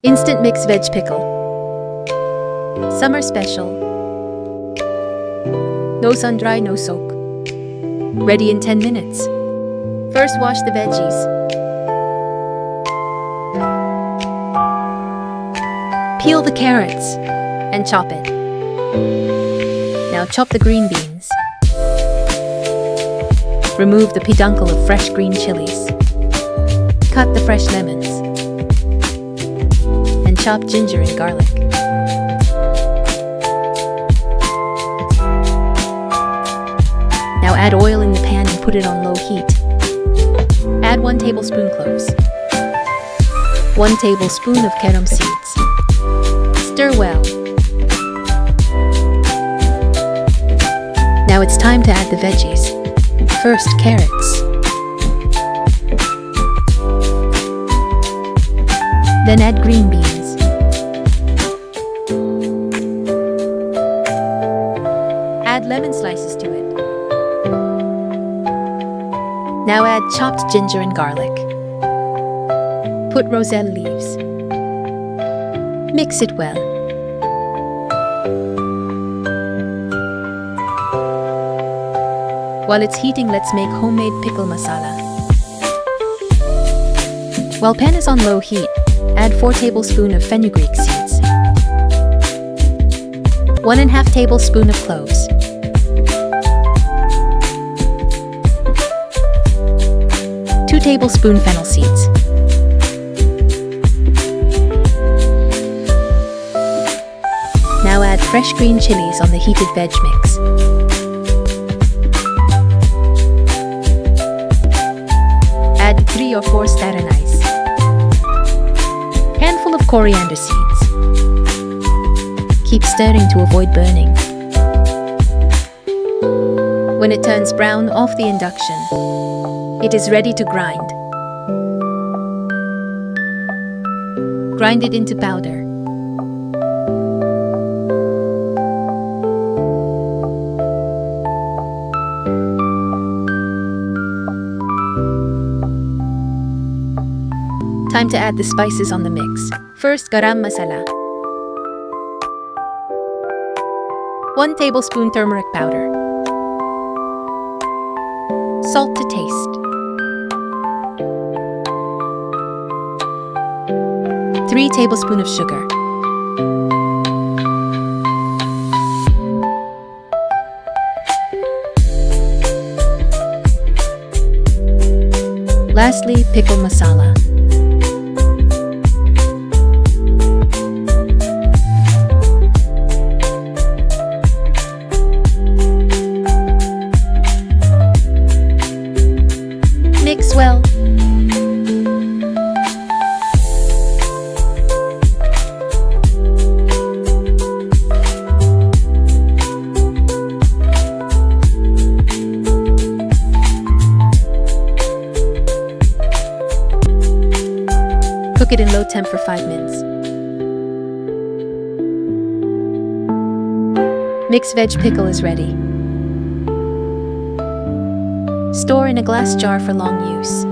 Instant mix veg pickle. Summer special. No sun dry, no soak. Ready in 10 minutes. First wash the veggies. Peel the carrots and chop it. Now chop the green beans. Remove the peduncle of fresh green chilies. Cut the fresh lemons. And chop ginger and garlic. Now add oil in the pan and put it on low heat. Add 1 tablespoon cloves. 1 tablespoon of carom seeds. Stir well. Now it's time to add the veggies. First, carrots. Then add green beans. Add lemon slices to it. Now add chopped ginger and garlic. Put roselle leaves. Mix it well. While it's heating, let's make homemade pickle masala. While pan is on low heat, add 4 tablespoons of fenugreek seeds. 1½ tablespoon of cloves. 2 tablespoon fennel seeds. Now add fresh green chilies on the heated veg mix. Add 3 or 4 star anise. Handful of coriander seeds. Keep stirring to avoid burning. When it turns brown, off the induction. It is ready to grind. Grind it into powder. Time to add the spices on the mix. First, garam masala. 1 tablespoon turmeric powder. Salt to taste. 3 tablespoons of sugar. Lastly, pickle masala. Mix well. Cook it in low temp for 5 minutes. Mixed veg pickle is ready. Store in a glass jar for long use.